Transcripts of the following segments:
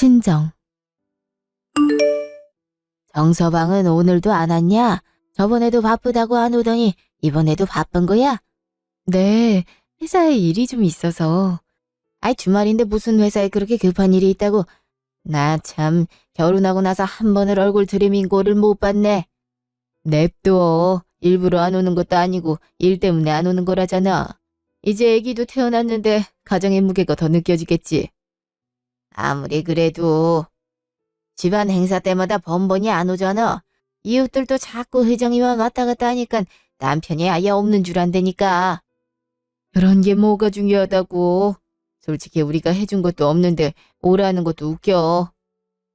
친정. 정서방은 오늘도 안 왔냐? 저번에도 바쁘다고 안 오더니 이번에도 바쁜 거야? 네, 회사에 일이 좀 있어서. 아이, 주말인데 무슨 회사에 그렇게 급한 일이 있다고. 나 참 결혼하고 나서 한 번을 얼굴 들이민 꼴을 못 봤네. 냅둬. 일부러 안 오는 것도 아니고 일 때문에 안 오는 거라잖아. 이제 애기도 태어났는데 가정의 무게가 더 느껴지겠지. 아무리 그래도 집안 행사 때마다 번번이 안 오잖아. 이웃들도 자꾸 혜정이와 왔다 갔다 하니까 남편이 아예 없는 줄 안다니까. 그런 게 뭐가 중요하다고. 솔직히 우리가 해준 것도 없는데 오라는 것도 웃겨.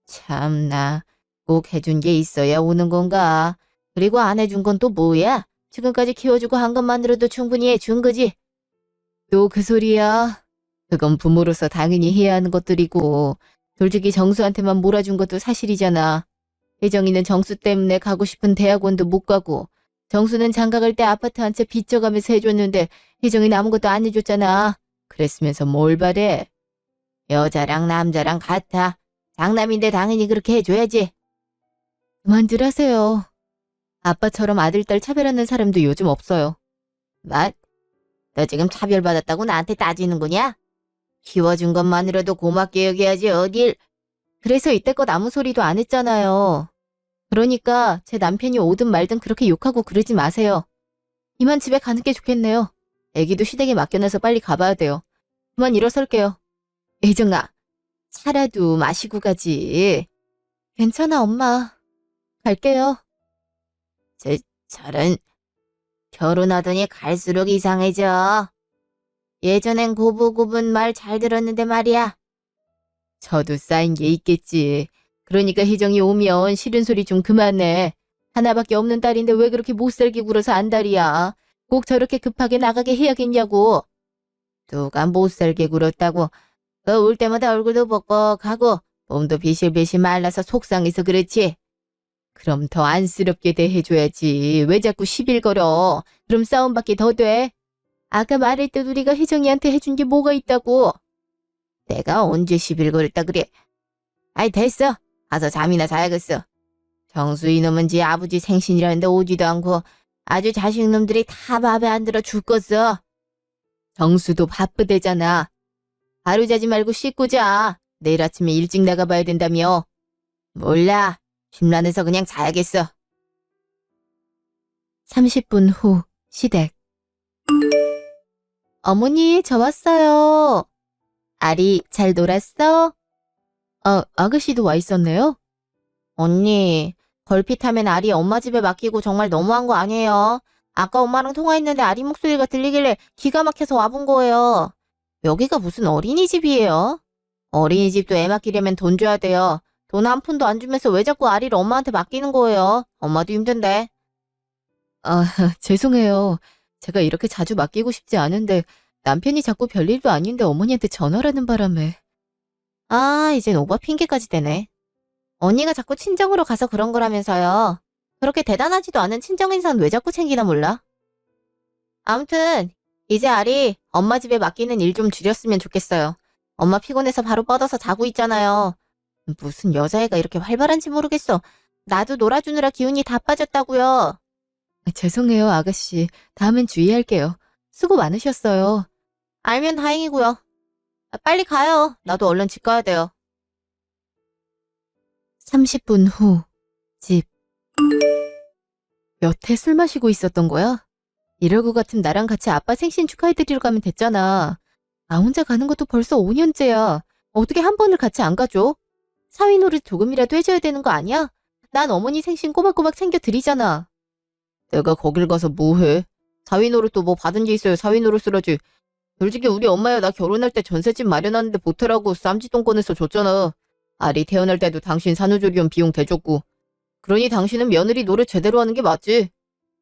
참나, 꼭 해준 게 있어야 오는 건가? 그리고 안 해준 건 또 뭐야? 지금까지 키워주고 한 것만으로도 충분히 해준 거지. 또 그 소리야. 그건 부모로서 당연히 해야 하는 것들이고, 솔직히 정수한테만 몰아준 것도 사실이잖아. 혜정이는 정수 때문에 가고 싶은 대학원도 못 가고, 정수는 장가 갈 때 아파트 한 채 빚져가면서 해줬는데 혜정이는 아무것도 안 해줬잖아. 그랬으면서 뭘 바래? 여자랑 남자랑 같아. 장남인데 당연히 그렇게 해줘야지. 그만들 하세요. 아빠처럼 아들, 딸 차별하는 사람도 요즘 없어요. 뭐? 너 지금 차별받았다고 나한테 따지는 거냐? 키워준 것만으로도 고맙게 여겨야지 어딜. 그래서 이때껏 아무 소리도 안 했잖아요. 그러니까 제 남편이 오든 말든 그렇게 욕하고 그러지 마세요. 이만 집에 가는 게 좋겠네요. 애기도 시댁에 맡겨놔서 빨리 가봐야 돼요. 그만 일어설게요. 혜정아, 차라도 마시고 가지. 괜찮아, 엄마. 갈게요. 저런 결혼하더니 갈수록 이상해져. 예전엔 고분고분 말 잘 들었는데 말이야. 저도 쌓인 게 있겠지. 그러니까 혜정이 오면 싫은 소리 좀 그만해. 하나밖에 없는 딸인데 왜 그렇게 못살게 굴어서 안달이야. 꼭 저렇게 급하게 나가게 해야겠냐고. 누가 못살게 굴었다고. 올 때마다 얼굴도 뻑뻑하고 몸도 비실비실 말라서 속상해서 그렇지. 그럼 더 안쓰럽게 대해줘야지. 왜 자꾸 시빌 걸어. 그럼 싸움밖에 더 돼. 아까 말했듯 우리가 혜정이한테 해준 게 뭐가 있다고. 내가 언제 시빌 걸었다 그래. 아이, 됐어. 가서 잠이나 자야겠어. 정수 이놈은 지 아버지 생신이라는데 오지도 않고 아주 자식놈들이 다 맘에 안 들어 죽겠어. 정수도 바쁘대잖아. 하루 자지 말고 씻고 자. 내일 아침에 일찍 나가봐야 된다며. 몰라. 심란해서 그냥 자야겠어. 30분 후 시댁. 어머니, 저 왔어요. 아리, 잘 놀았어? 아가씨도 와 있었네요? 언니, 걸핏하면 아리 엄마 집에 맡기고 정말 너무한 거 아니에요? 아까 엄마랑 통화했는데 아리 목소리가 들리길래 기가 막혀서 와본 거예요. 여기가 무슨 어린이집이에요? 어린이집도 애 맡기려면 돈 줘야 돼요. 돈 한 푼도 안 주면서 왜 자꾸 아리를 엄마한테 맡기는 거예요? 엄마도 힘든데. 아, 죄송해요. 제가 이렇게 자주 맡기고 싶지 않은데 남편이 자꾸 별일도 아닌데 어머니한테 전화라는 바람에. 아, 이젠 오바 핑계까지 대네. 언니가 자꾸 친정으로 가서 그런 거라면서요. 그렇게 대단하지도 않은 친정 인사는 왜 자꾸 챙기나 몰라? 아무튼 이제 아리 엄마 집에 맡기는 일 좀 줄였으면 좋겠어요. 엄마 피곤해서 바로 뻗어서 자고 있잖아요. 무슨 여자애가 이렇게 활발한지 모르겠어. 나도 놀아주느라 기운이 다 빠졌다고요. 죄송해요, 아가씨. 다음엔 주의할게요. 수고 많으셨어요. 알면 다행이고요. 빨리 가요. 나도 얼른 집 가야 돼요. 30분 후 집. 여태 술 마시고 있었던 거야? 이럴 것 같으면 나랑 같이 아빠 생신 축하해드리러 가면 됐잖아. 나 혼자 가는 것도 벌써 5년째야. 어떻게 한 번을 같이 안 가줘? 사위 노릇 조금이라도 해줘야 되는 거 아니야? 난 어머니 생신 꼬박꼬박 챙겨드리잖아. 내가 거길 가서 뭐해? 사위 노릇도 뭐 받은 게 있어요. 사위 노릇을 하지. 솔직히 우리 엄마야 나 결혼할 때 전셋집 마련하는데 보태라고 쌈짓돈 꺼내서 줬잖아. 아리 태어날 때도 당신 산후조리원 비용 대줬고. 그러니 당신은 며느리 노릇 제대로 하는 게 맞지.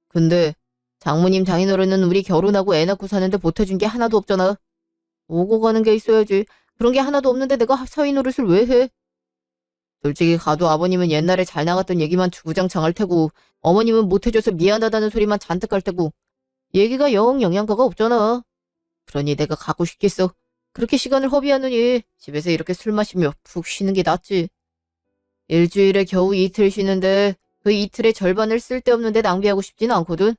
근데 장모님 장인어른은 우리 결혼하고 애 낳고 사는데 보태준 게 하나도 없잖아. 오고 가는 게 있어야지. 그런 게 하나도 없는데 내가 사위 노릇을 왜 해? 솔직히 가도 아버님은 옛날에 잘 나갔던 얘기만 주구장창 할 테고 어머님은 못해줘서 미안하다는 소리만 잔뜩 할 테고 얘기가 영 영양가가 없잖아. 그러니 내가 가고 싶겠어. 그렇게 시간을 허비하느니 집에서 이렇게 술 마시며 푹 쉬는 게 낫지. 일주일에 겨우 이틀 쉬는데 그 이틀의 절반을 쓸데없는데 낭비하고 싶진 않거든.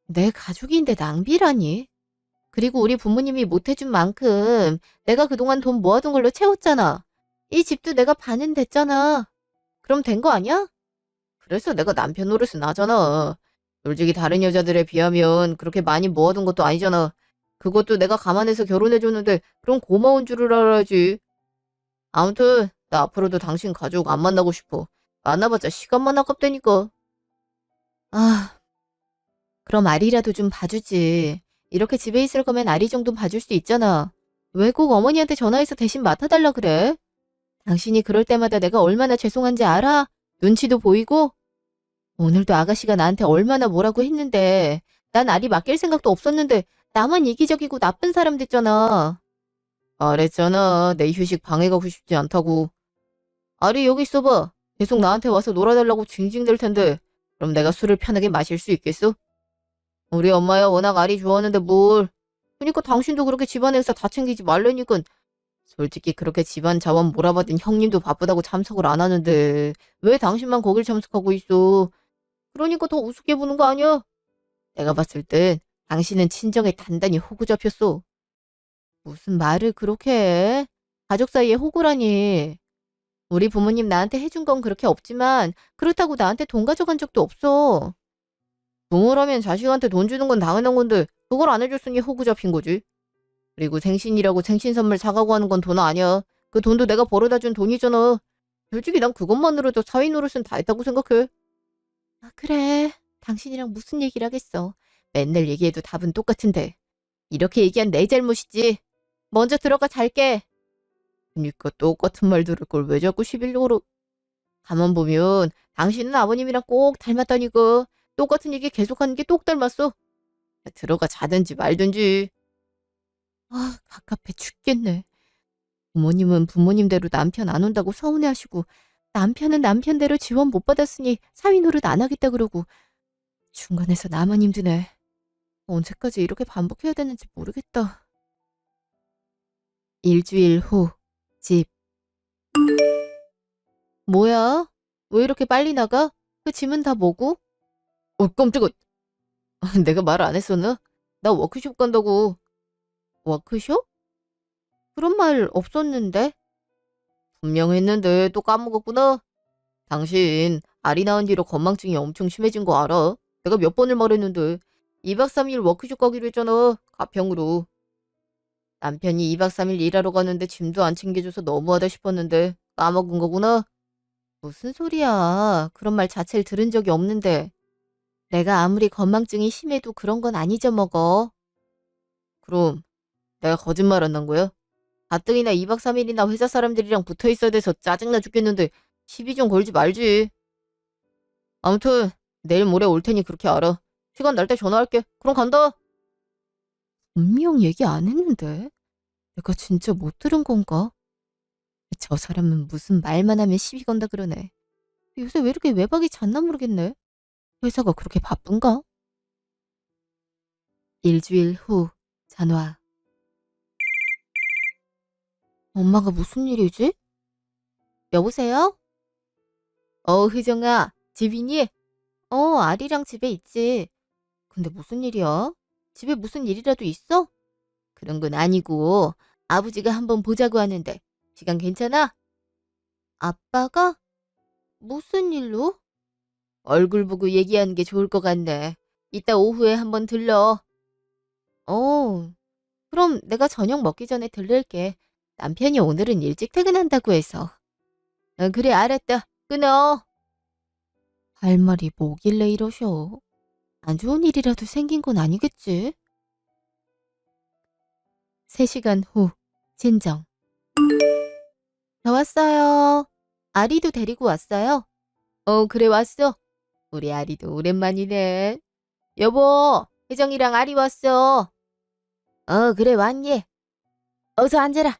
내 가족인데 낭비라니. 그리고 우리 부모님이 못해준 만큼 내가 그동안 돈 모아둔 걸로 채웠잖아. 이 집도 내가 반은 됐잖아. 그럼 된 거 아니야? 그래서 내가 남편 노릇은 하잖아. 솔직히 다른 여자들에 비하면 그렇게 많이 모아둔 것도 아니잖아. 그것도 내가 감안해서 결혼해줬는데 그럼 고마운 줄을 알아야지. 아무튼 나 앞으로도 당신 가족 안 만나고 싶어. 만나봤자 시간만 아깝다니까. 아, 그럼 아리라도 좀 봐주지. 이렇게 집에 있을 거면 아리 정도는 봐줄 수 있잖아. 왜 꼭 어머니한테 전화해서 대신 맡아달라 그래? 당신이 그럴 때마다 내가 얼마나 죄송한지 알아? 눈치도 보이고? 오늘도 아가씨가 나한테 얼마나 뭐라고 했는데 난 아리 맡길 생각도 없었는데 나만 이기적이고 나쁜 사람 됐잖아. 말했잖아. 내 휴식 방해가고 싶지 않다고. 아리 여기 있어봐. 계속 나한테 와서 놀아달라고 징징댈 텐데 그럼 내가 술을 편하게 마실 수 있겠어? 우리 엄마야 워낙 아리 좋아하는데 뭘. 그니까 당신도 그렇게 집안 행사 다 챙기지 말라니까. 솔직히 그렇게 집안 자원 몰아받은 형님도 바쁘다고 참석을 안 하는데 왜 당신만 거길 참석하고 있어. 그러니까 더 우습게 보는 거 아니야? 내가 봤을 땐 당신은 친정에 단단히 호구 잡혔어. 무슨 말을 그렇게 해? 가족 사이에 호구라니. 우리 부모님 나한테 해준 건 그렇게 없지만 그렇다고 나한테 돈 가져간 적도 없어. 부모라면 자식한테 돈 주는 건 당연한 건데 그걸 안 해줬으니 호구 잡힌 거지. 그리고 생신이라고 생신 선물 사가고 하는 건 돈 아니야. 그 돈도 내가 벌어다 준 돈이잖아. 솔직히 난 그것만으로도 사위 노릇은 다 했다고 생각해. 아, 그래. 당신이랑 무슨 얘기를 하겠어. 맨날 얘기해도 답은 똑같은데. 이렇게 얘기한 내 잘못이지. 먼저 들어가 잘게. 그니까 똑같은 말 들을 걸 왜 자꾸 11호로. 가만 보면 당신은 아버님이랑 꼭 닮았다니까. 똑같은 얘기 계속하는 게 똑 닮았어. 들어가 자든지 말든지. 아, 갑갑해 죽겠네. 부모님은 부모님대로 남편 안 온다고 서운해하시고 남편은 남편대로 지원 못 받았으니 사위 노릇 안 하겠다 그러고 중간에서 나만 힘드네. 언제까지 이렇게 반복해야 되는지 모르겠다. 일주일 후, 집. 뭐야? 왜 이렇게 빨리 나가? 그 짐은 다 뭐고? 깜짝아. 내가 말 안 했었나? 나 워크숍 간다고. 워크숍? 그런 말 없었는데? 분명 했는데 또 까먹었구나. 당신 아리 낳은 뒤로 건망증이 엄청 심해진 거 알아? 내가 몇 번을 말했는데 2박 3일 워크숍 가기로 했잖아. 가평으로. 남편이 2박 3일 일하러 가는데 짐도 안 챙겨줘서 너무하다 싶었는데 까먹은 거구나. 무슨 소리야. 그런 말 자체를 들은 적이 없는데. 내가 아무리 건망증이 심해도 그런 건 안 잊어먹어. 그럼 내가 거짓말 안 한 거야? 가뜩이나 2박 3일이나 회사 사람들이랑 붙어 있어야 돼서 짜증나 죽겠는데 시비 좀 걸지 말지. 아무튼 내일 모레 올 테니 그렇게 알아. 시간 날 때 전화할게. 그럼 간다. 분명 얘기 안 했는데. 내가 진짜 못 들은 건가? 저 사람은 무슨 말만 하면 시비 건다 그러네. 요새 왜 이렇게 외박이 잦나 모르겠네. 회사가 그렇게 바쁜가? 일주일 후 전화. 엄마가 무슨 일이지? 여보세요? 휘정아. 집이니? 아리랑 집에 있지. 근데 무슨 일이야? 집에 무슨 일이라도 있어? 그런 건 아니고 아버지가 한번 보자고 하는데 시간 괜찮아? 아빠가? 무슨 일로? 얼굴 보고 얘기하는 게 좋을 것 같네. 이따 오후에 한번 들러. 어, 그럼 내가 저녁 먹기 전에 들를게. 남편이 오늘은 일찍 퇴근한다고 해서. 그래, 알았다. 끊어. 할 말이 뭐길래 이러셔? 안 좋은 일이라도 생긴 건 아니겠지? 3시간 후, 진정. 저 왔어요. 아리도 데리고 왔어요? 그래, 왔어. 우리 아리도 오랜만이네. 여보, 혜정이랑 아리 왔어. 그래, 왔니? 어서 앉아라.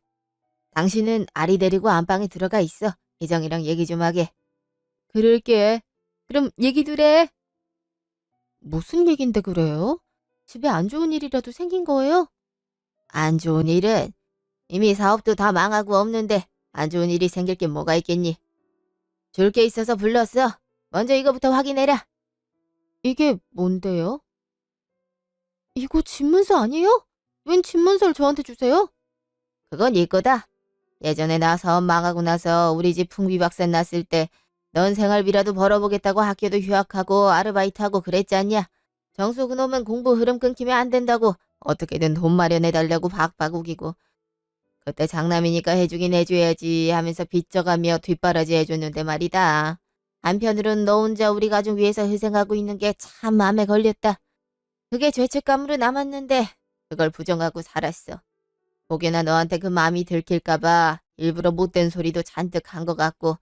당신은 아리 데리고 안방에 들어가 있어. 혜정이랑 얘기 좀 하게. 그럴게. 그럼 얘기들 해. 무슨 얘긴데 그래요? 집에 안 좋은 일이라도 생긴 거예요? 안 좋은 일은 이미 사업도 다 망하고 없는데 안 좋은 일이 생길 게 뭐가 있겠니? 줄 게 있어서 불렀어. 먼저 이거부터 확인해라. 이게 뭔데요? 이거 집문서 아니에요? 웬 집문서를 저한테 주세요? 그건 네 거다. 예전에 나 사업 망하고 나서 우리 집 풍비박산 났을 때 넌 생활비라도 벌어보겠다고 학교도 휴학하고 아르바이트하고 그랬지 않냐? 정수 그놈은 공부 흐름 끊기면 안 된다고 어떻게든 돈 마련해달라고 박박 우기고 그때 장남이니까 해주긴 해줘야지 하면서 빚져가며 뒷바라지 해줬는데 말이다. 한편으론 너 혼자 우리 가족 위해서 희생하고 있는 게 참 마음에 걸렸다. 그게 죄책감으로 남았는데 그걸 부정하고 살았어. 혹여나 너한테 그 마음이 들킬까봐 일부러 못된 소리도 잔뜩 한 것 같고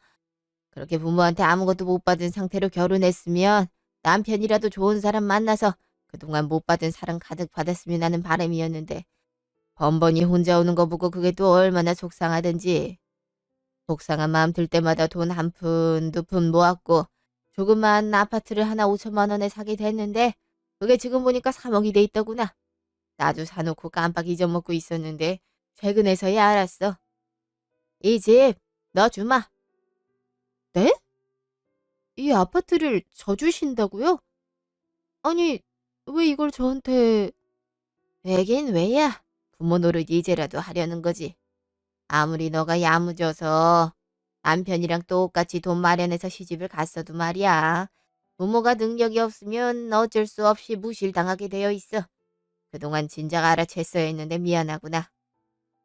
그렇게 부모한테 아무것도 못 받은 상태로 결혼했으면 남편이라도 좋은 사람 만나서 그동안 못 받은 사랑 가득 받았으면 하는 바람이었는데 번번이 혼자 오는 거 보고 그게 또 얼마나 속상하든지. 속상한 마음 들 때마다 돈 한 푼, 두 푼 모았고 조그만 아파트를 하나 5천만 원에 사게 됐는데 그게 지금 보니까 3억이 돼 있더구나. 나도 사놓고 깜빡 잊어먹고 있었는데 최근에서야 알았어. 이 집 너 주마. 네? 이 아파트를 저 주신다고요? 아니, 왜 이걸 저한테... 왜긴 왜야? 부모 노릇 이제라도 하려는 거지. 아무리 너가 야무져서 남편이랑 똑같이 돈 마련해서 시집을 갔어도 말이야. 부모가 능력이 없으면 어쩔 수 없이 무실당하게 되어 있어. 그동안 진작 알아챘어야 했는데 미안하구나.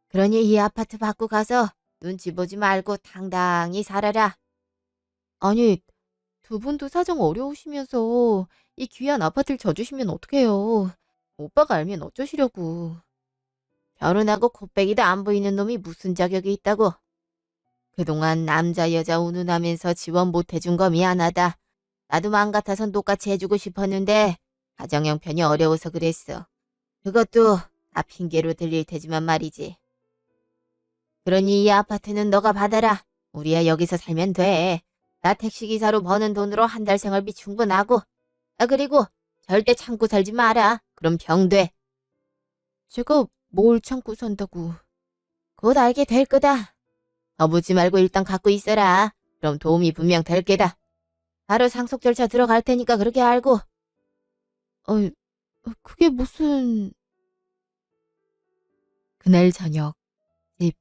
그러니 이 아파트 받고 가서 눈치 보지 말고 당당히 살아라. 아니, 두 분도 사정 어려우시면서 이 귀한 아파트를 져주시면 어떡해요. 오빠가 알면 어쩌시려고. 결혼하고 곱빼기도 안 보이는 놈이 무슨 자격이 있다고. 그동안 남자 여자 운운하면서 지원 못 해준 거 미안하다. 나도 마음 같아선 똑같이 해주고 싶었는데 가정 형편이 어려워서 그랬어. 그것도 다 핑계로 들릴 테지만 말이지. 그러니 이 아파트는 너가 받아라. 우리야 여기서 살면 돼. 나 택시기사로 버는 돈으로 한 달 생활비 충분하고. 아 그리고 절대 참고 살지 마라. 그럼 병돼. 제가 뭘 참고 산다고. 곧 알게 될 거다. 거부지 말고 일단 갖고 있어라. 그럼 도움이 분명 될 게다. 바로 상속 절차 들어갈 테니까 그렇게 알고. 그게 무슨... 그날 저녁 집.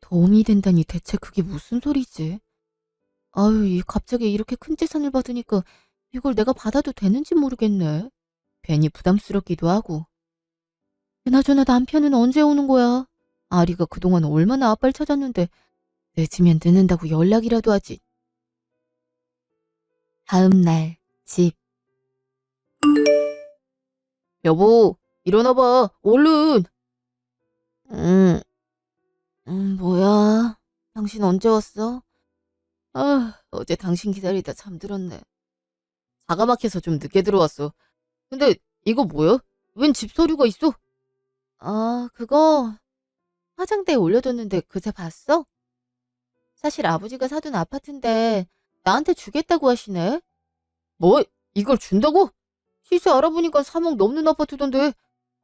도움이 된다니 대체 그게 무슨 소리지? 아유, 갑자기 이렇게 큰 재산을 받으니까 이걸 내가 받아도 되는지 모르겠네. 괜히 부담스럽기도 하고. 그나저나 남편은 언제 오는 거야? 아리가 그동안 얼마나 아빠를 찾았는데 늦으면 늦는다고 연락이라도 하지. 다음 날 집. 여보, 일어나봐, 얼른. 응, 뭐야? 당신 언제 왔어? 아, 어제 당신 기다리다 잠들었네. 자가 막혀서 좀 늦게 들어왔어. 근데 이거 뭐야? 웬 집 서류가 있어? 아, 그거 화장대에 올려뒀는데 그새 봤어? 사실 아버지가 사둔 아파트인데 나한테 주겠다고 하시네. 뭐? 이걸 준다고? 시세 알아보니까 3억 넘는 아파트던데.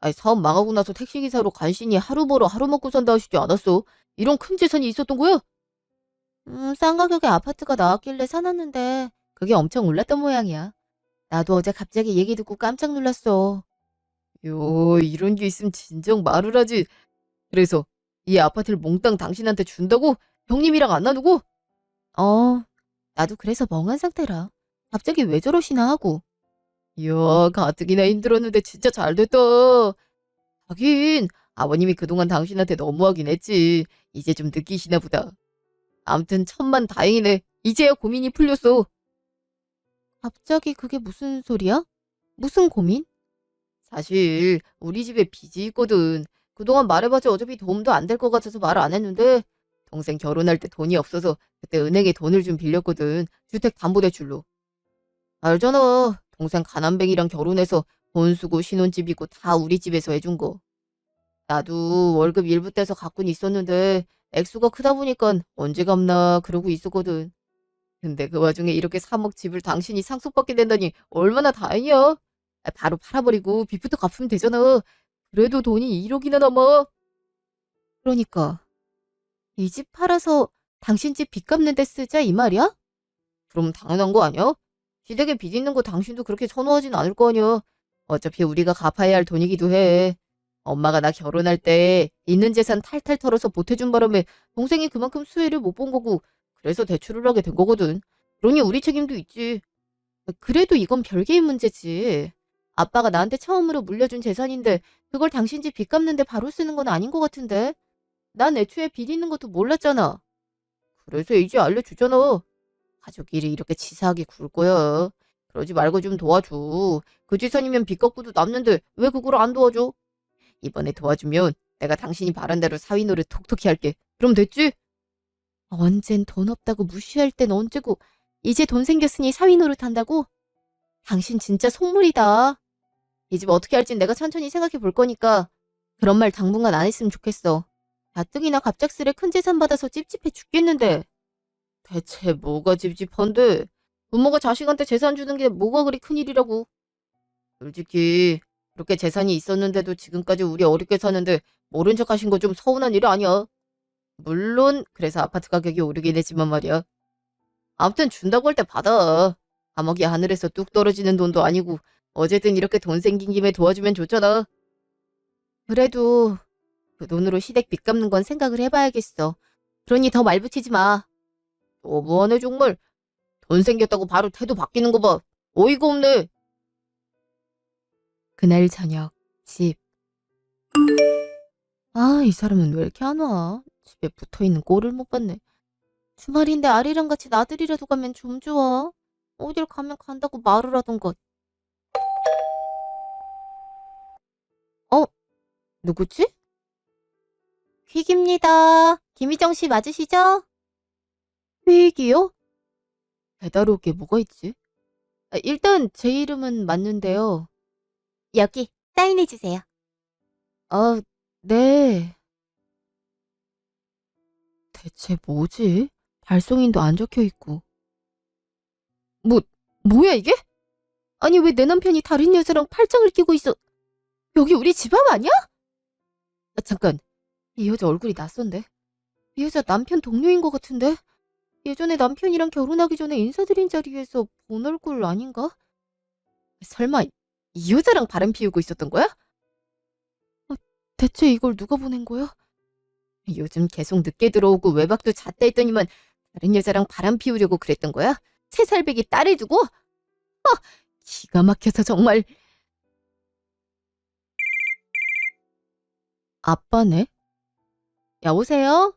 아니, 사업 망하고 나서 택시기사로 간신히 하루 벌어 하루 먹고 산다 하시지 않았어? 이런 큰 재산이 있었던 거야? 싼 가격에 아파트가 나왔길래 사놨는데 그게 엄청 올랐던 모양이야. 나도 어제 갑자기 얘기 듣고 깜짝 놀랐어. 요, 이런 게 있으면 진정 말을 하지. 그래서 이 아파트를 몽땅 당신한테 준다고? 형님이랑 안 나누고? 어, 나도 그래서 멍한 상태라. 갑자기 왜 저러시나 하고. 이야, 가뜩이나 힘들었는데 진짜 잘 됐다. 하긴 아버님이 그동안 당신한테 너무하긴 했지. 이제 좀 느끼시나 보다. 아무튼 천만 다행이네. 이제야 고민이 풀렸어. 갑자기 그게 무슨 소리야? 무슨 고민? 사실 우리 집에 빚이 있거든. 그동안 말해봤자 어차피 도움도 안 될 것 같아서 말 안 했는데 동생 결혼할 때 돈이 없어서 그때 은행에 돈을 좀 빌렸거든. 주택담보대출로. 알잖아. 동생 가난뱅이랑 결혼해서 돈 쓰고 신혼집이고 다 우리 집에서 해준 거. 나도 월급 일부 떼서 갖고는 있었는데 액수가 크다 보니까 언제 갚나 그러고 있었거든. 근데 그 와중에 이렇게 3억 집을 당신이 상속받게 된다니 얼마나 다행이야. 바로 팔아버리고 빚부터 갚으면 되잖아. 그래도 돈이 1억이나 남아. 그러니까 이 집 팔아서 당신 집 빚 갚는 데 쓰자 이 말이야? 그럼 당연한 거 아니야? 시댁에 빚 있는 거 당신도 그렇게 선호하진 않을 거 아니야. 어차피 우리가 갚아야 할 돈이기도 해. 엄마가 나 결혼할 때 있는 재산 탈탈 털어서 보태준 바람에 동생이 그만큼 수혜를 못 본 거고 그래서 대출을 하게 된 거거든. 그러니 우리 책임도 있지. 그래도 이건 별개의 문제지. 아빠가 나한테 처음으로 물려준 재산인데 그걸 당신 집 빚 갚는데 바로 쓰는 건 아닌 것 같은데. 난 애초에 빚 있는 것도 몰랐잖아. 그래서 이제 알려주잖아. 가족끼리 이렇게 치사하게 굴 거야. 그러지 말고 좀 도와줘. 그 재산이면 빚 갚고도 남는데 왜 그걸 안 도와줘? 이번에 도와주면 내가 당신이 바란 대로 사위 노릇 톡톡히 할게. 그럼 됐지? 언젠 돈 없다고 무시할 땐 언제고 이제 돈 생겼으니 사위 노릇 한다고? 당신 진짜 속물이다. 이 집 어떻게 할진 내가 천천히 생각해 볼 거니까 그런 말 당분간 안 했으면 좋겠어. 가뜩이나 갑작스레 큰 재산 받아서 찝찝해 죽겠는데. 대체 뭐가 찝찝한데? 부모가 자식한테 재산 주는 게 뭐가 그리 큰일이라고. 솔직히 그렇게 재산이 있었는데도 지금까지 우리 어렵게 사는데 모른 척 하신 거 좀 서운한 일 아니야? 물론 그래서 아파트 가격이 오르긴 했지만 말이야. 아무튼 준다고 할 때 받아. 감옥이 하늘에서 뚝 떨어지는 돈도 아니고 어쨌든 이렇게 돈 생긴 김에 도와주면 좋잖아. 그래도 그 돈으로 시댁 빚 갚는 건 생각을 해봐야겠어. 그러니 더 말 붙이지 마. 너무하네 정말. 돈 생겼다고 바로 태도 바뀌는 거 봐. 어이가 없네. 그날 저녁 집. 아, 이 사람은 왜 이렇게 안 와? 집에 붙어있는 꼴을 못 봤네. 주말인데 아리랑 같이 나들이라도 가면 좀 좋아. 어딜 가면 간다고 말을 하던가. 어? 누구지? 퀵입니다. 김희정 씨 맞으시죠? 퀵이요? 배달 오게 뭐가 있지? 일단 제 이름은 맞는데요. 여기 사인해 주세요. 아, 네. 대체 뭐지? 발송인도 안 적혀 있고. 뭐, 뭐야 이게? 아니 왜 내 남편이 다른 여자랑 팔짱을 끼고 있어? 여기 우리 집 앞 아니야? 아, 잠깐. 이 여자 얼굴이 낯선데? 이 여자 남편 동료인 것 같은데? 예전에 남편이랑 결혼하기 전에 인사드린 자리에서 본 얼굴 아닌가? 설마 이 여자랑 바람 피우고 있었던 거야? 대체 이걸 누가 보낸 거야? 요즘 계속 늦게 들어오고 외박도 잦다 했더니만 다른 여자랑 바람 피우려고 그랬던 거야? 세 살배기 딸을 두고? 기가 막혀서 정말. 아빠네? 여보세요?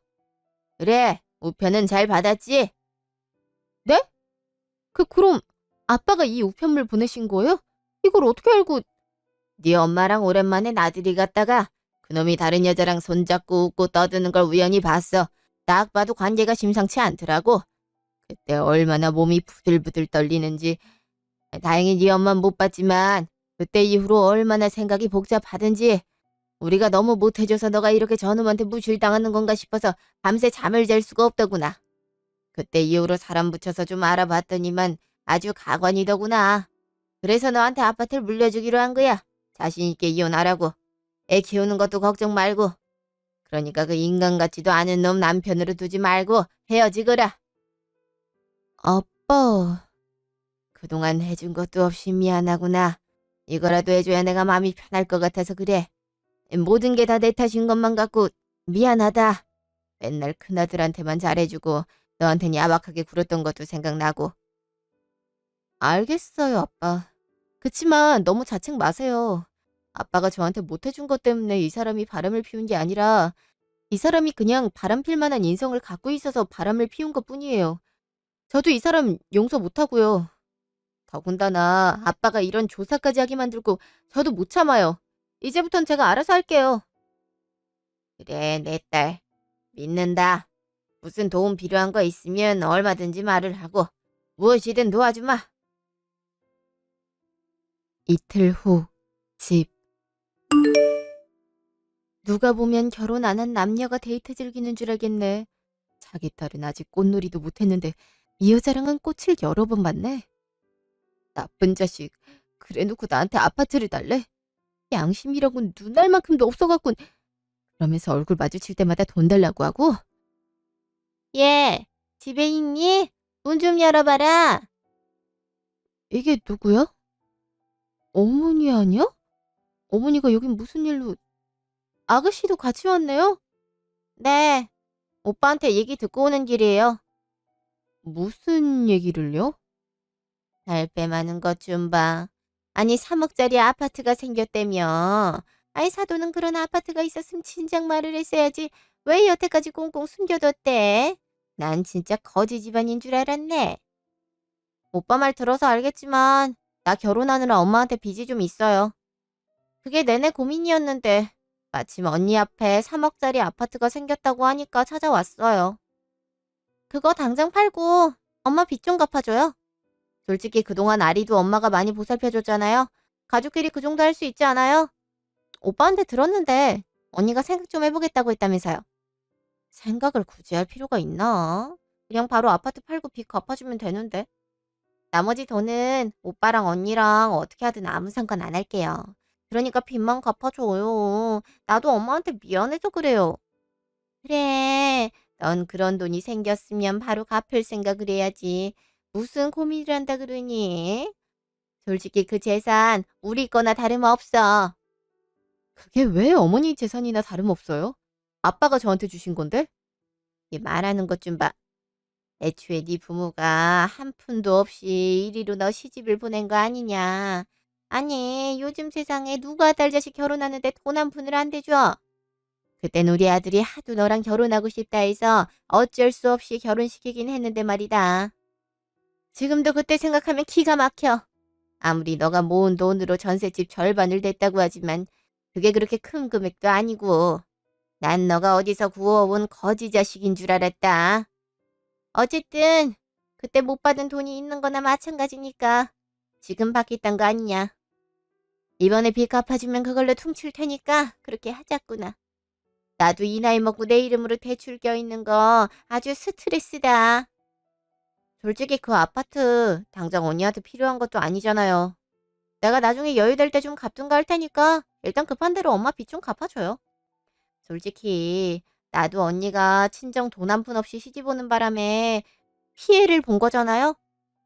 그래, 우편은 잘 받았지? 네? 그럼 아빠가 이 우편물 보내신 거예요? 이걸 어떻게 알고? 네 엄마랑 오랜만에 나들이 갔다가 그놈이 다른 여자랑 손잡고 웃고 떠드는 걸 우연히 봤어. 딱 봐도 관계가 심상치 않더라고. 그때 얼마나 몸이 부들부들 떨리는지. 다행히 네 엄마는 못 봤지만 그때 이후로 얼마나 생각이 복잡하든지 우리가 너무 못해줘서 너가 이렇게 저놈한테 무실당하는 건가 싶어서 밤새 잠을 잘 수가 없더구나. 그때 이후로 사람 붙여서 좀 알아봤더니만 아주 가관이더구나. 그래서 너한테 아파트를 물려주기로 한 거야. 자신 있게 이혼하라고. 애 키우는 것도 걱정 말고. 그러니까 그 인간 같지도 않은 놈 남편으로 두지 말고 헤어지거라. 아빠. 그동안 해준 것도 없이 미안하구나. 이거라도 해줘야 내가 마음이 편할 것 같아서 그래. 모든 게 다 내 탓인 것만 같고 미안하다. 맨날 큰아들한테만 잘해주고 너한텐 야박하게 굴었던 것도 생각나고. 알겠어요, 아빠. 그치만 너무 자책 마세요. 아빠가 저한테 못해준 것 때문에 이 사람이 바람을 피운 게 아니라 이 사람이 그냥 바람 필 만한 인성을 갖고 있어서 바람을 피운 것 뿐이에요. 저도 이 사람 용서 못하고요. 더군다나 아빠가 이런 조사까지 하게 만들고 저도 못 참아요. 이제부턴 제가 알아서 할게요. 그래, 내 딸. 믿는다. 무슨 도움 필요한 거 있으면 얼마든지 말을 하고 무엇이든 도와주마. 이틀 후 집. 누가 보면 결혼 안 한 남녀가 데이트 즐기는 줄 알겠네. 자기 딸은 아직 꽃놀이도 못했는데 이 여자랑은 꽃을 여러 번 봤네. 나쁜 자식. 그래놓고 나한테 아파트를 달래? 양심이라곤 눈알 만큼도 없어갖군. 그러면서 얼굴 마주칠 때마다 돈 달라고 하고. 얘, 집에 있니? 문 좀 열어봐라. 이게 누구야? 어머니 아니야? 어머니가 여긴 무슨 일로... 아가씨도 같이 왔네요? 네, 오빠한테 얘기 듣고 오는 길이에요. 무슨 얘기를요? 달빼 많은 것 좀 봐. 아니 3억짜리 아파트가 생겼다며. 아이 사돈은 그런 아파트가 있었으면 진작 말을 했어야지. 왜 여태까지 꽁꽁 숨겨뒀대? 난 진짜 거지 집안인 줄 알았네. 오빠 말 들어서 알겠지만 나 결혼하느라 엄마한테 빚이 좀 있어요. 그게 내내 고민이었는데 마침 언니 앞에 3억짜리 아파트가 생겼다고 하니까 찾아왔어요. 그거 당장 팔고 엄마 빚 좀 갚아줘요. 솔직히 그동안 아리도 엄마가 많이 보살펴줬잖아요. 가족끼리 그 정도 할 수 있지 않아요? 오빠한테 들었는데 언니가 생각 좀 해보겠다고 했다면서요. 생각을 굳이 할 필요가 있나? 그냥 바로 아파트 팔고 빚 갚아주면 되는데. 나머지 돈은 오빠랑 언니랑 어떻게 하든 아무 상관 안 할게요. 그러니까 빚만 갚아줘요. 나도 엄마한테 미안해서 그래요. 그래, 넌 그런 돈이 생겼으면 바로 갚을 생각을 해야지. 무슨 고민을 한다 그러니? 솔직히 그 재산 우리 거나 다름없어. 그게 왜 어머니 재산이나 다름없어요? 아빠가 저한테 주신 건데? 이 말하는 것 좀 봐. 애초에 네 부모가 한 푼도 없이 이리로 너 시집을 보낸 거 아니냐. 아니 요즘 세상에 누가 딸 자식 결혼하는데 돈 한 푼을 안 대줘. 그땐 우리 아들이 하도 너랑 결혼하고 싶다 해서 어쩔 수 없이 결혼시키긴 했는데 말이다. 지금도 그때 생각하면 기가 막혀. 아무리 너가 모은 돈으로 전셋집 절반을 냈다고 하지만 그게 그렇게 큰 금액도 아니고 난 너가 어디서 구워온 거지 자식인 줄 알았다. 어쨌든 그때 못 받은 돈이 있는 거나 마찬가지니까 지금 받겠단 거 아니냐. 이번에 빚 갚아주면 그걸로 퉁칠 테니까 그렇게 하자꾸나. 나도 이 나이 먹고 내 이름으로 대출 껴있는 거 아주 스트레스다. 솔직히 그 아파트 당장 언니한테 필요한 것도 아니잖아요. 내가 나중에 여유 될 때 좀 갚든가 할 테니까 일단 급한 대로 엄마 빚 좀 갚아줘요. 솔직히 나도 언니가 친정 돈 한 푼 없이 시집 오는 바람에 피해를 본 거잖아요.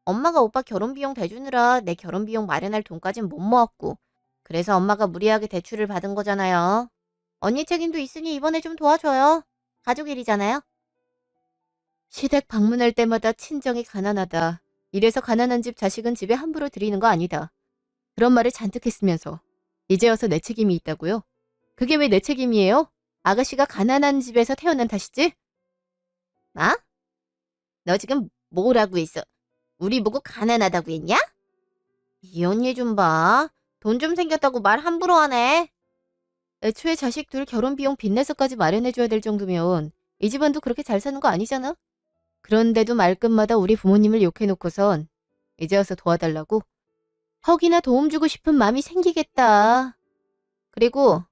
엄마가 오빠 결혼 비용 대주느라 내 결혼 비용 마련할 돈까진 못 모았고 그래서 엄마가 무리하게 대출을 받은 거잖아요. 언니 책임도 있으니 이번에 좀 도와줘요. 가족 일이잖아요. 시댁 방문할 때마다 친정이 가난하다. 이래서 가난한 집 자식은 집에 함부로 들이는 거 아니다. 그런 말을 잔뜩 했으면서 이제 와서 내 책임이 있다고요? 그게 왜 내 책임이에요? 아가씨가 가난한 집에서 태어난 탓이지? 아? 너 지금 뭐라고 했어? 우리 보고 가난하다고 했냐? 이 언니 좀 봐. 돈 좀 생겼다고 말 함부로 하네. 애초에 자식 둘 결혼 비용 빚내서까지 마련해줘야 될 정도면 이 집안도 그렇게 잘 사는 거 아니잖아? 그런데도 말끝마다 우리 부모님을 욕해놓고선 이제 와서 도와달라고? 턱이나 도움 주고 싶은 마음이 생기겠다. 그리고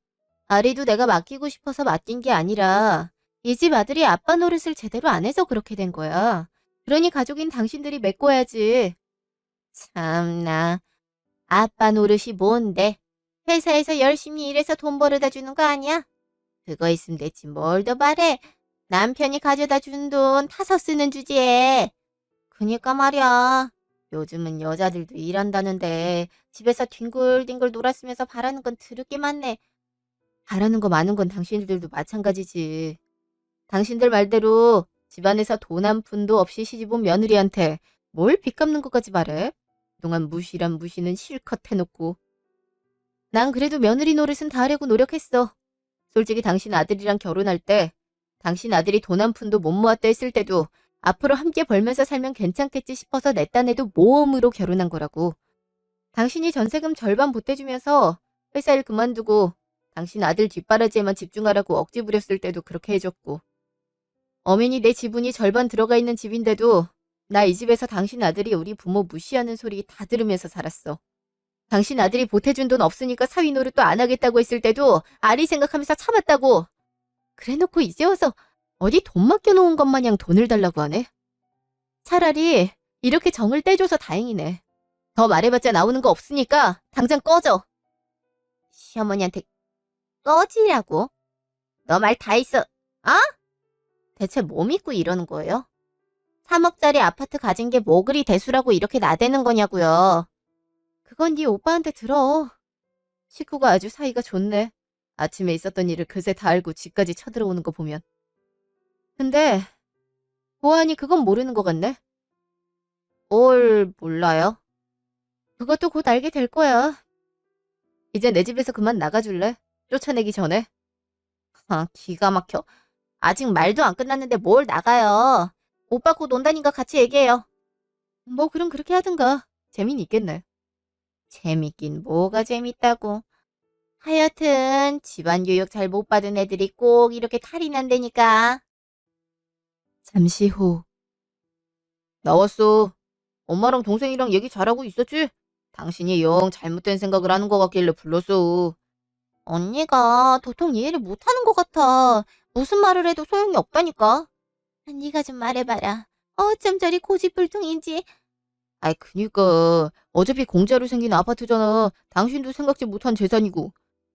아리도 내가 맡기고 싶어서 맡긴 게 아니라 이 집 아들이 아빠 노릇을 제대로 안 해서 그렇게 된 거야. 그러니 가족인 당신들이 메꿔야지. 참나. 아빠 노릇이 뭔데? 회사에서 열심히 일해서 돈 벌어다 주는 거 아니야? 그거 있으면 됐지 뭘 더 바래. 남편이 가져다 준 돈 타서 쓰는 주제에. 그니까 말이야. 요즘은 여자들도 일한다는데 집에서 뒹굴뒹굴 놀았으면서 바라는 건 드럽게 많네. 바라는 거 많은 건 당신들도 마찬가지지. 당신들 말대로 집안에서 돈 한 푼도 없이 시집 온 며느리한테 뭘 빚 갚는 것까지 바래? 그동안 무시란 무시는 실컷 해놓고. 난 그래도 며느리 노릇은 다 하려고 노력했어. 솔직히 당신 아들이랑 결혼할 때 당신 아들이 돈 한 푼도 못 모았다 했을 때도 앞으로 함께 벌면서 살면 괜찮겠지 싶어서 내 딴에도 모험으로 결혼한 거라고. 당신이 전세금 절반 보태주면서 회사 일 그만두고 당신 아들 뒷바라지에만 집중하라고 억지 부렸을 때도 그렇게 해줬고. 어머니 내 지분이 절반 들어가 있는 집인데도 나 이 집에서 당신 아들이 우리 부모 무시하는 소리 다 들으면서 살았어. 당신 아들이 보태준 돈 없으니까 사위 노릇도 안 하겠다고 했을 때도 아리 생각하면서 참았다고. 그래놓고 이제 와서 어디 돈 맡겨놓은 것 마냥 돈을 달라고 하네. 차라리 이렇게 정을 떼줘서 다행이네. 더 말해봤자 나오는 거 없으니까 당장 꺼져. 시어머니한테 꺼지라고? 너 말 다 있어. 아? 대체 뭐 믿고 이러는 거예요? 3억짜리 아파트 가진 게 뭐 그리 대수라고 이렇게 나대는 거냐고요. 그건 네 오빠한테 들어. 식구가 아주 사이가 좋네. 아침에 있었던 일을 그새 다 알고 집까지 쳐들어오는 거 보면. 근데 보아하니 그건 모르는 것 같네. 뭘 몰라요? 그것도 곧 알게 될 거야. 이제 내 집에서 그만 나가줄래? 쫓아내기 전에. 아, 기가 막혀. 아직 말도 안 끝났는데 뭘 나가요. 오빠 곧 온다니까 같이 얘기해요. 뭐 그럼 그렇게 하든가. 재미는 있겠네. 재밌긴 뭐가 재밌다고. 하여튼 집안 교육 잘 못 받은 애들이 꼭 이렇게 탈이 난다니까. 잠시 후. 나왔어. 엄마랑 동생이랑 얘기 잘하고 있었지? 당신이 영 잘못된 생각을 하는 것 같길래 불렀어. 언니가 도통 이해를 못하는 것 같아. 무슨 말을 해도 소용이 없다니까. 네가 좀 말해봐라. 어쩜 저리 고집불통인지. 아이 그니까 어차피 공짜로 생긴 아파트잖아. 당신도 생각지 못한 재산이고.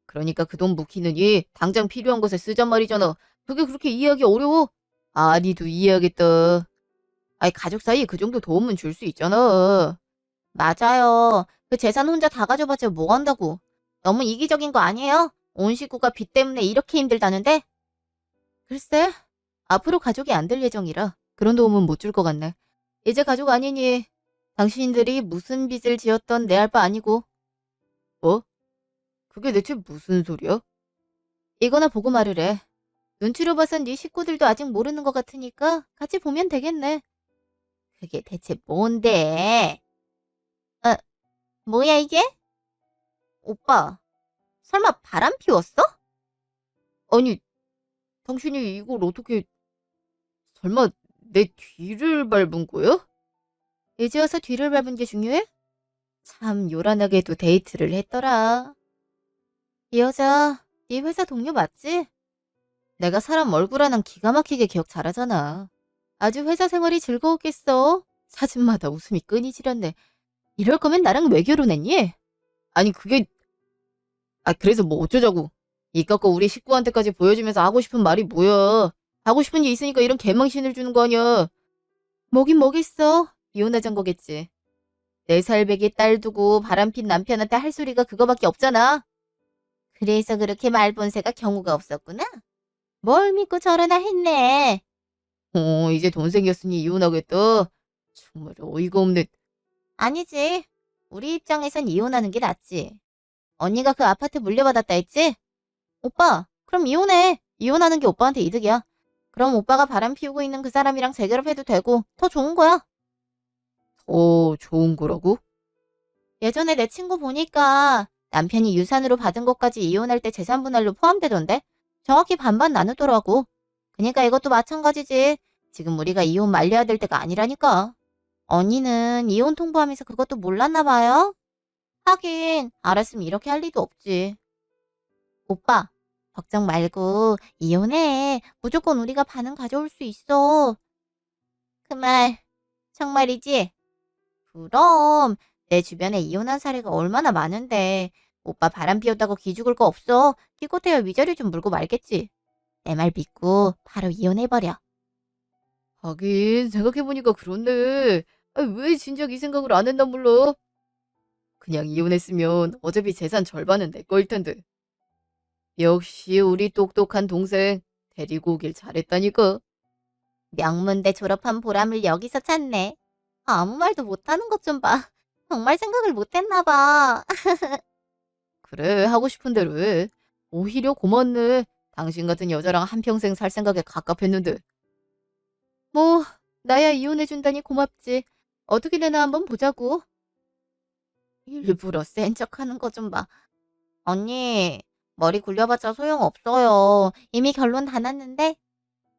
그러니까 그 돈 묵히느니 당장 필요한 것에 쓰잔 말이잖아. 그게 그렇게 이해하기 어려워? 아니도 이해하겠다. 아이 가족 사이에 그 정도 도움은 줄 수 있잖아. 맞아요. 그 재산 혼자 다 가져봤자 뭐 한다고. 너무 이기적인 거 아니에요? 온 식구가 빚 때문에 이렇게 힘들다는데? 글쎄, 앞으로 가족이 안 될 예정이라 그런 도움은 못 줄 것 같네. 이제 가족 아니니 당신들이 무슨 빚을 지었던 내 알 바 아니고. 뭐? 그게 대체 무슨 소리야? 이거나 보고 말을 해. 눈치로 봐선 네 식구들도 아직 모르는 것 같으니까 같이 보면 되겠네. 그게 대체 뭔데? 아, 뭐야 이게? 오빠, 설마 바람 피웠어? 아니, 당신이 이걸 어떻게, 설마 내 뒤를 밟은 거야? 이제 와서 뒤를 밟은 게 중요해? 참 요란하게도 데이트를 했더라. 이 여자, 네 회사 동료 맞지? 내가 사람 얼굴 하나 기가 막히게 기억 잘하잖아. 아주 회사 생활이 즐거웠겠어. 사진마다 웃음이 끊이질 않네. 이럴 거면 나랑 왜 결혼했니? 아니 그게 그래서 뭐 어쩌자고. 이깟 거 우리 식구한테까지 보여주면서 하고 싶은 말이 뭐야. 하고 싶은 게 있으니까 이런 개망신을 주는 거 아니야. 뭐긴 뭐겠어. 이혼하잔 거겠지. 4살배기 딸 두고 바람핀 남편한테 할 소리가 그거밖에 없잖아. 그래서 그렇게 말본새가 경우가 없었구나. 뭘 믿고 저러나 했네. 이제 돈 생겼으니 이혼하겠다. 정말 어이가 없네. 아니지. 우리 입장에선 이혼하는 게 낫지. 언니가 그 아파트 물려받았다 했지? 오빠, 그럼 이혼해. 이혼하는 게 오빠한테 이득이야. 그럼 오빠가 바람 피우고 있는 그 사람이랑 재결합해도 되고 더 좋은 거야. 더 좋은 거라고? 예전에 내 친구 보니까 남편이 유산으로 받은 것까지 이혼할 때 재산 분할로 포함되던데? 정확히 반반 나누더라고. 그러니까 이것도 마찬가지지. 지금 우리가 이혼 말려야 될 때가 아니라니까. 언니는 이혼 통보하면서 그것도 몰랐나 봐요? 하긴 알았으면 이렇게 할 리도 없지. 오빠, 걱정 말고 이혼해. 무조건 우리가 반은 가져올 수 있어. 그 말 정말이지? 그럼 내 주변에 이혼한 사례가 얼마나 많은데 오빠 바람 피웠다고 기죽을 거 없어. 기껏해야 위자료 좀 물고 말겠지. 내 말 믿고 바로 이혼해버려. 하긴 생각해보니까 그렇네. 왜 진작 이 생각을 안 했나 몰라. 그냥 이혼했으면 어차피 재산 절반은 내 거일 텐데. 역시 우리 똑똑한 동생 데리고 오길 잘했다니까. 명문대 졸업한 보람을 여기서 찾네. 아무 말도 못하는 것 좀 봐. 정말 생각을 못했나 봐. 그래 하고 싶은 대로 해. 오히려 고맙네. 당신 같은 여자랑 한평생 살 생각에 갑갑했는데. 뭐 나야 이혼해준다니 고맙지. 어떻게 되나 한번 보자고. 일부러 센 척하는 거 좀 봐. 언니, 머리 굴려봤자 소용없어요. 이미 결론 다 났는데?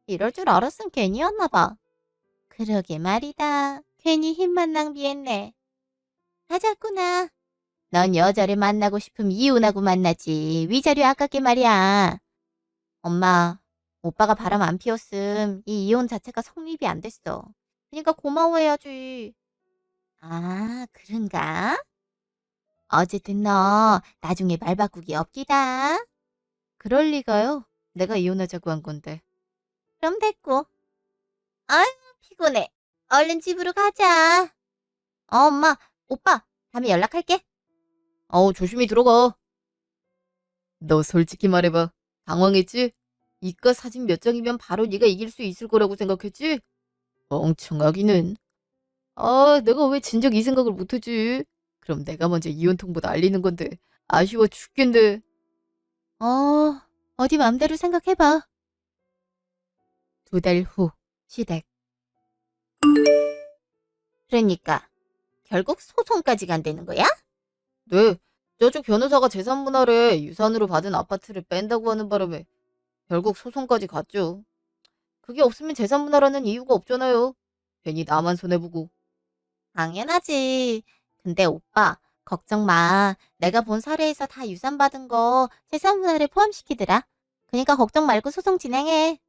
이럴 줄 알았으면 괜히였나 봐. 그러게 말이다. 괜히 힘만 낭비했네. 하자꾸나. 넌 여자를 만나고 싶으면 이혼하고 만나지. 위자료 아깝게 말이야. 엄마, 오빠가 바람 안 피웠음. 이 이혼 자체가 성립이 안 됐어. 그러니까 고마워해야지. 아, 그런가? 어쨌든 너 나중에 말 바꾸기 없기다. 그럴 리가요. 내가 이혼하자고 한 건데. 그럼 됐고. 아유, 피곤해. 얼른 집으로 가자. 엄마, 오빠, 다음에 연락할게. 조심히 들어가. 너 솔직히 말해봐. 당황했지? 이과 사진 몇 장이면 바로 네가 이길 수 있을 거라고 생각했지? 멍청하기는. 내가 왜 진작 이 생각을 못하지? 그럼 내가 먼저 이혼 통보도 알리는 건데 아쉬워 죽겠네. 어디 맘대로 생각해봐. 2달 후 시댁. 그러니까 결국 소송까지 간다는 거야? 네. 저쪽 변호사가 재산 분할에 유산으로 받은 아파트를 뺀다고 하는 바람에 결국 소송까지 갔죠. 그게 없으면 재산 분할하는 이유가 없잖아요. 괜히 나만 손해보고. 당연하지. 근데 오빠, 걱정 마. 내가 본 사례에서 다 유산 받은 거 재산 분할에 포함시키더라. 그러니까 걱정 말고 소송 진행해.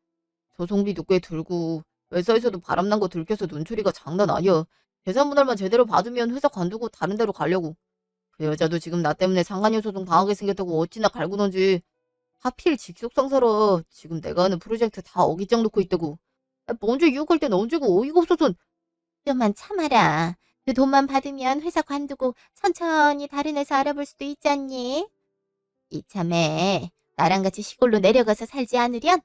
소송비도 꽤 들고 회사에서도 바람난 거 들켜서 눈초리가 장난 아니야. 재산 분할만 제대로 받으면 회사 관두고 다른 데로 가려고. 그 여자도 지금 나 때문에 상간녀 소송 당하게 생겼다고 어찌나 갈구던지. 하필 직속상사라 지금 내가 하는 프로젝트 다 어깃장 놓고 있다고. 먼저 유혹할 땐 언제고 어이가 없어서. 좀만 참아라. 그 돈만 받으면 회사 관두고 천천히 다른 회사 알아볼 수도 있지 않니? 이참에 나랑 같이 시골로 내려가서 살지 않으련?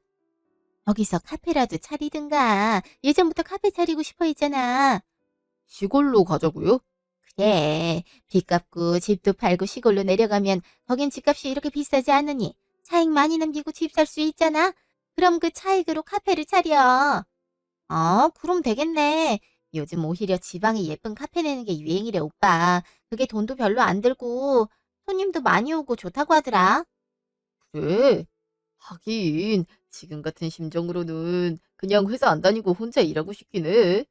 거기서 카페라도 차리든가. 예전부터 카페 차리고 싶어 했잖아. 시골로 가자고요? 그래. 빚 갚고 집도 팔고 시골로 내려가면 거긴 집값이 이렇게 비싸지 않으니 차익 많이 남기고 집 살 수 있잖아. 그럼 그 차익으로 카페를 차려. 그럼 되겠네. 요즘 오히려 지방에 예쁜 카페 내는 게 유행이래, 오빠. 그게 돈도 별로 안 들고 손님도 많이 오고 좋다고 하더라. 그래? 하긴 지금 같은 심정으로는 그냥 회사 안 다니고 혼자 일하고 싶긴 해.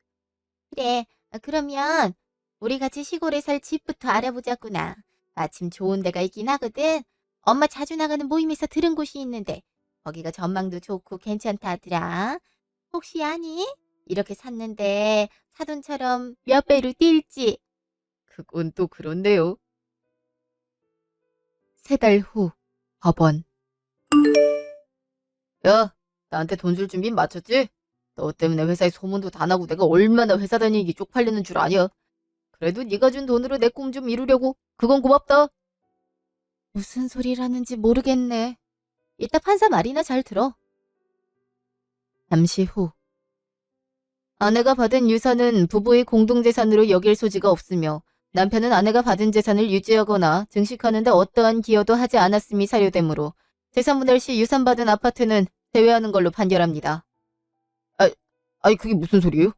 그래. 그러면 우리 같이 시골에 살 집부터 알아보자꾸나. 마침 좋은 데가 있긴 하거든. 엄마 자주 나가는 모임에서 들은 곳이 있는데 거기가 전망도 좋고 괜찮다 하더라. 혹시 아니? 이렇게 샀는데 사돈처럼 몇 배로 뛸지. 그건 또 그렇네요. 3달 후 법원. 야, 나한테 돈 줄 준비 마쳤지? 너 때문에 회사에 소문도 다 나고 내가 얼마나 회사 다니기 쪽팔리는 줄 아냐? 그래도 네가 준 돈으로 내 꿈 좀 이루려고. 그건 고맙다. 무슨 소리라는지 모르겠네. 이따 판사 말이나 잘 들어. 잠시 후. 아내가 받은 유산은 부부의 공동재산으로 여길 소지가 없으며 남편은 아내가 받은 재산을 유지하거나 증식하는 데 어떠한 기여도 하지 않았음이 사료되므로 재산분할 시 유산받은 아파트는 제외하는 걸로 판결합니다. 아니 그게 무슨 소리예요?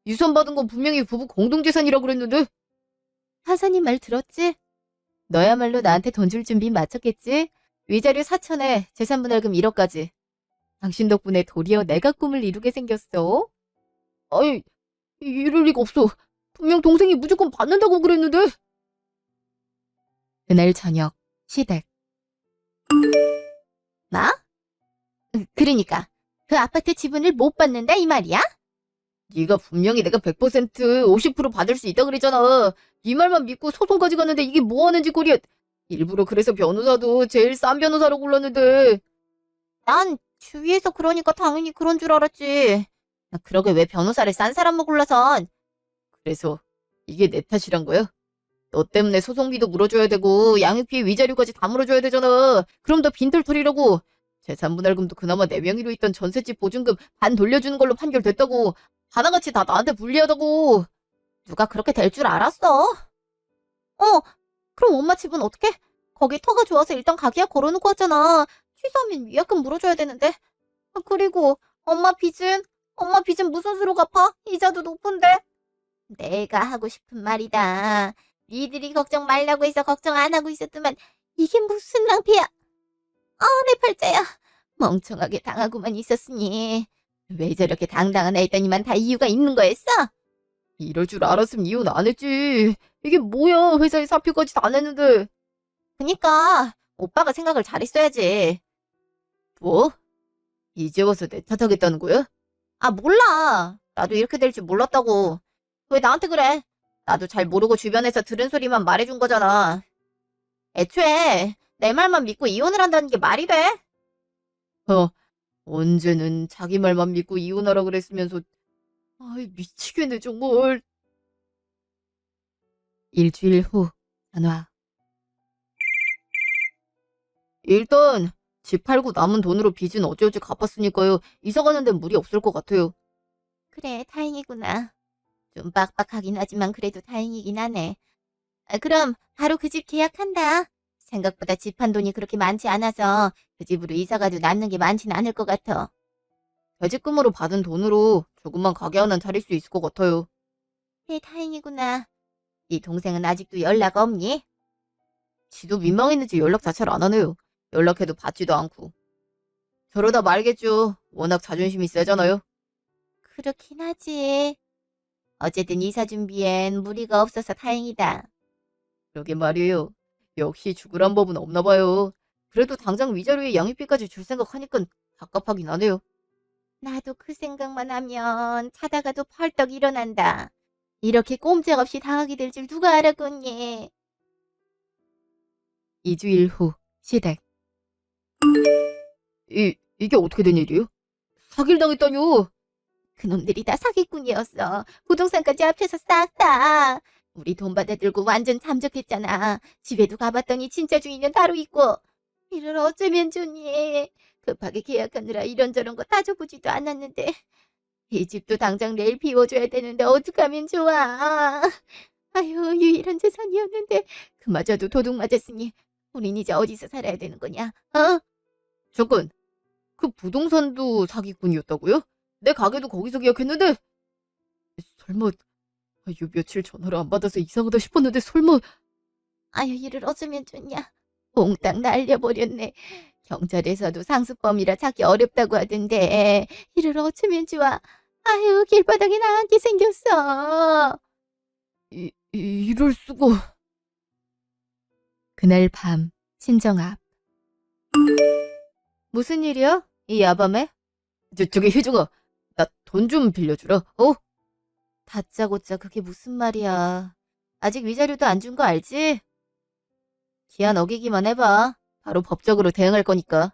유산받은 건 분명히 부부 공동재산이라고 그랬는데? 판사님 말 들었지? 너야말로 나한테 돈 줄 준비 마쳤겠지? 위자료 4천에 재산분할금 1억까지. 당신 덕분에 도리어 내가 꿈을 이루게 생겼어. 아니, 이럴 리가 없어. 분명 동생이 무조건 받는다고 그랬는데. 그날 저녁, 시댁. 뭐? 그러니까 그 아파트 지분을 못 받는다 이 말이야? 네가 분명히 내가 100% 50% 받을 수 있다 그랬잖아. 네 말만 믿고 소송까지 갔는데 이게 뭐 하는 짓거리야. 일부러 그래서 변호사도 제일 싼 변호사로 골랐는데. 난 주위에서 그러니까 당연히 그런 줄 알았지. 그러게 왜 변호사를 싼 사람을 골라선. 그래서 이게 내 탓이란 거야? 너 때문에 소송비도 물어줘야 되고 양육비 위자료까지 다 물어줘야 되잖아. 그럼 더 빈털털이라고. 재산분할금도 그나마 내 명의로 있던 전셋집 보증금 반 돌려주는 걸로 판결됐다고. 하나같이 다 나한테 불리하다고. 누가 그렇게 될 줄 알았어? 그럼 엄마 집은 어떻게? 거기 터가 좋아서 일단 가계약 걸어놓고 왔잖아. 취소하면 위약금 물어줘야 되는데. 그리고 엄마 빚은 무슨 수로 갚아? 이자도 높은데. 내가 하고 싶은 말이다. 니들이 걱정 말라고 해서 걱정 안 하고 있었더만 이게 무슨 낭패야. 내 팔자야. 멍청하게 당하고만 있었으니. 왜 저렇게 당당한 애더니만 다 이유가 있는 거였어? 이럴 줄 알았으면 이혼 안 했지. 이게 뭐야, 회사에 사표까지 다 냈는데. 그니까 오빠가 생각을 잘했어야지. 뭐? 이제 와서 내 탓하겠다는 거야? 몰라. 나도 이렇게 될 줄 몰랐다고. 왜 나한테 그래? 나도 잘 모르고 주변에서 들은 소리만 말해준 거잖아. 애초에 내 말만 믿고 이혼을 한다는 게 말이 돼? 언제는 자기 말만 믿고 이혼하라 그랬으면서. 아이, 미치겠네, 정말. 일주일 후, 전화. 일단 집 팔고 남은 돈으로 빚은 어찌어찌 갚았으니까요. 이사 가는 데는 무리 없을 것 같아요. 그래, 다행이구나. 좀 빡빡하긴 하지만 그래도 다행이긴 하네. 그럼 바로 그 집 계약한다. 생각보다 집 한 돈이 그렇게 많지 않아서 그 집으로 이사 가도 남는 게 많진 않을 것 같아. 퇴직금으로 받은 돈으로 조금만 가게 하나 차릴 수 있을 것 같아요. 그래, 다행이구나. 네 동생은 아직도 연락 없니? 지도 민망했는지 연락 자체를 안 하네요. 연락해도 받지도 않고. 저러다 말겠죠. 워낙 자존심이 세잖아요. 그렇긴 하지. 어쨌든 이사 준비엔 무리가 없어서 다행이다. 그러게 말이에요. 역시 죽으란 법은 없나 봐요. 그래도 당장 위자료에 양육비까지 줄 생각하니까 갑갑하긴 하네요. 나도 그 생각만 하면 자다가도 펄떡 일어난다. 이렇게 꼼짝없이 당하게 될 줄 누가 알았겠니? 2주일 후, 시댁. 이게 어떻게 된 일이에요? 사기를 당했다뇨? 그놈들이 다 사기꾼이었어. 부동산까지 합쳐서 싹 다. 우리 돈 받아들고 완전 잠적했잖아. 집에도 가봤더니 진짜 주인은 따로 있고. 이를 어쩌면 좋니? 급하게 계약하느라 이런저런 거 따져보지도 않았는데. 이 집도 당장 내일 비워줘야 되는데 어떡하면 좋아. 아유, 유일한 재산이었는데 그마저도 도둑 맞았으니 우린 이제 어디서 살아야 되는 거냐? 어? 잠깐, 그 부동산도 사기꾼이었다고요? 내 가게도 거기서 계약했는데. 설마 요 며칠 전화를 안 받아서 이상하다 싶었는데 설마. 아유, 이를 어쩌면 좋냐. 몽땅 날려버렸네. 경찰에서도 상습범이라 찾기 어렵다고 하던데 이를 어쩌면 좋아. 아유, 길바닥에 나앉게 생겼어. 이럴 수가. 그날 밤, 친정 앞. 무슨 일이야? 이 야밤에? 저기 효정아, 나 돈 좀 빌려주라. 어? 다짜고짜 그게 무슨 말이야. 아직 위자료도 안 준 거 알지? 기한 어기기만 해봐. 바로 법적으로 대응할 거니까.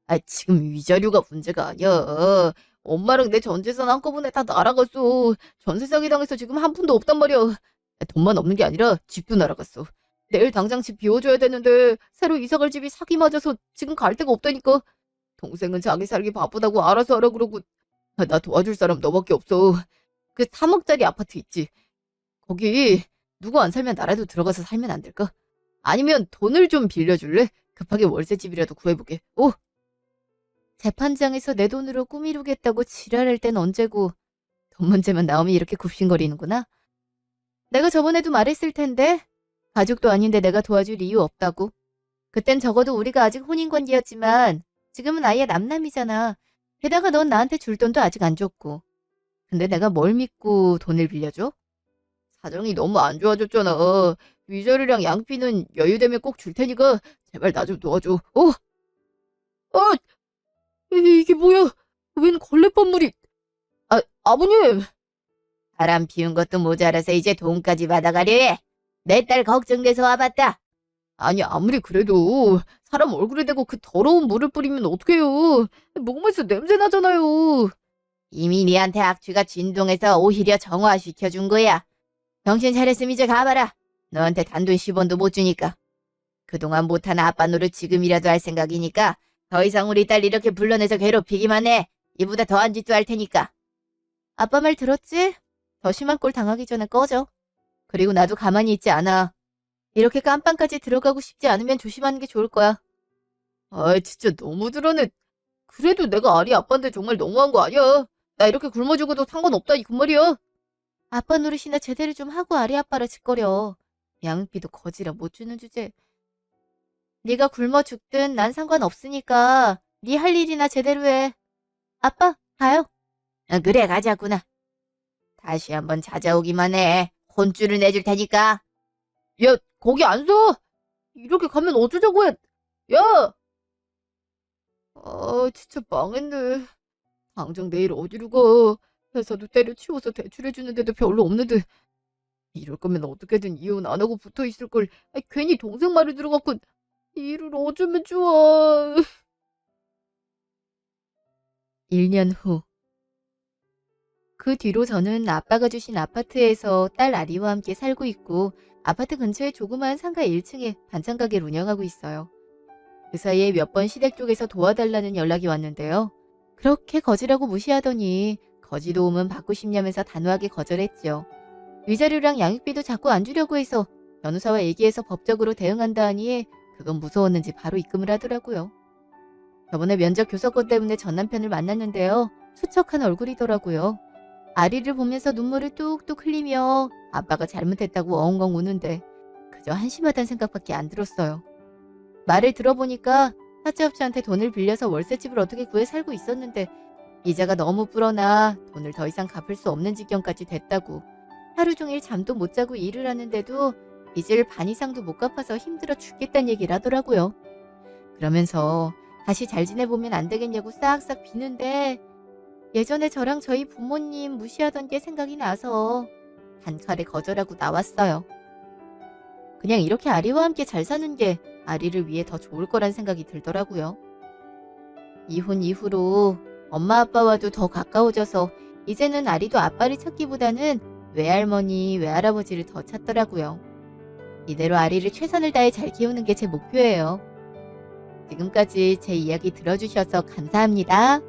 아, 지금 위자료가 문제가 아니야. 엄마랑 내 전재산 한꺼번에 다 날아갔어. 전세 사기 당해서 지금 한 푼도 없단 말이야. 돈만 없는 게 아니라 집도 날아갔어. 내일 당장 집 비워줘야 되는데 새로 이사갈 집이 사기 맞아서 지금 갈 데가 없다니까. 동생은 자기 살기 바쁘다고 알아서 하라 그러고. 나 도와줄 사람 너밖에 없어. 그 3억짜리 아파트 있지. 거기 누구 안 살면 나라도 들어가서 살면 안 될까? 아니면 돈을 좀 빌려줄래? 급하게 월세집이라도 구해보게. 오! 재판장에서 내 돈으로 꾸미루겠다고 지랄할 땐 언제고 돈 문제만 나오면 이렇게 굽신거리는구나. 내가 저번에도 말했을 텐데 가족도 아닌데 내가 도와줄 이유 없다고. 그땐 적어도 우리가 아직 혼인관계였지만 지금은 아예 남남이잖아. 게다가 넌 나한테 줄 돈도 아직 안 줬고. 근데 내가 뭘 믿고 돈을 빌려줘? 사정이 너무 안 좋아졌잖아. 위자료랑 양피는 여유되면 꼭 줄 테니까 제발 나 좀 도와줘. 어? 아, 이게 뭐야? 웬 걸레밥물이? 아버님! 바람 피운 것도 모자라서 이제 돈까지 받아가려 해. 내 딸 걱정돼서 와봤다. 아니, 아무리 그래도 사람 얼굴에 대고 그 더러운 물을 뿌리면 어떡해요. 목에서 냄새 나잖아요. 이미 니한테 악취가 진동해서 오히려 정화시켜준 거야. 정신 차렸으면 이제 가봐라. 너한테 단돈 10원도 못 주니까. 그동안 못한 아빠 노릇 지금이라도 할 생각이니까 더 이상 우리 딸 이렇게 불러내서 괴롭히기만 해. 이보다 더한 짓도 할 테니까. 아빠 말 들었지? 더 심한 꼴 당하기 전에 꺼져. 그리고 나도 가만히 있지 않아. 이렇게 깜빵까지 들어가고 싶지 않으면 조심하는 게 좋을 거야. 아, 진짜 너무 드러내. 그래도 내가 아리 아빠인데 정말 너무한 거 아니야. 나 이렇게 굶어 죽어도 상관없다 이 그 말이야. 아빠 노릇이나 제대로 좀 하고 아리 아빠라 짓거려. 양육비도 거지라 못 주는 주제. 네가 굶어 죽든 난 상관없으니까 네 할 일이나 제대로 해. 아빠, 가요. 그래, 가자꾸나. 다시 한번 찾아오기만 해. 혼쭐을 내줄 테니까. 야, 거기 안 서! 이렇게 가면 어쩌자고 해! 야! 진짜 망했네. 당장 내일 어디로 가? 회사도 때려치워서 대출해주는데도 별로 없는데. 이럴 거면 어떻게든 이혼 안 하고 붙어 있을 걸. 괜히 동생 말을 들어갖고 일을 어쩌면 좋아. 1년 후. 그 뒤로 저는 아빠가 주신 아파트에서 딸 아리와 함께 살고 있고 아파트 근처에 조그마한 상가 1층에 반찬 가게를 운영하고 있어요. 그 사이에 몇 번 시댁 쪽에서 도와달라는 연락이 왔는데요. 그렇게 거지라고 무시하더니 거지 도움은 받고 싶냐면서 단호하게 거절했죠. 위자료랑 양육비도 자꾸 안 주려고 해서 변호사와 얘기해서 법적으로 대응한다 하니 그건 무서웠는지 바로 입금을 하더라고요. 저번에 면접 교섭권 때문에 전 남편을 만났는데요. 수척한 얼굴이더라고요. 아리를 보면서 눈물을 뚝뚝 흘리며 아빠가 잘못했다고 엉엉 우는데 그저 한심하다는 생각밖에 안 들었어요. 말을 들어보니까 사채업자한테 돈을 빌려서 월세집을 어떻게 구해 살고 있었는데 이자가 너무 불어나 돈을 더 이상 갚을 수 없는 지경까지 됐다고. 하루 종일 잠도 못 자고 일을 하는데도 빚을 반 이상도 못 갚아서 힘들어 죽겠다는 얘기를 하더라고요. 그러면서 다시 잘 지내보면 안 되겠냐고 싹싹 비는데 예전에 저랑 저희 부모님 무시하던 게 생각이 나서 단칼에 거절하고 나왔어요. 그냥 이렇게 아리와 함께 잘 사는 게 아리를 위해 더 좋을 거란 생각이 들더라고요. 이혼 이후로 엄마 아빠와도 더 가까워져서 이제는 아리도 아빠를 찾기보다는 외할머니, 외할아버지를 더 찾더라고요. 이대로 아리를 최선을 다해 잘 키우는 게 제 목표예요. 지금까지 제 이야기 들어주셔서 감사합니다.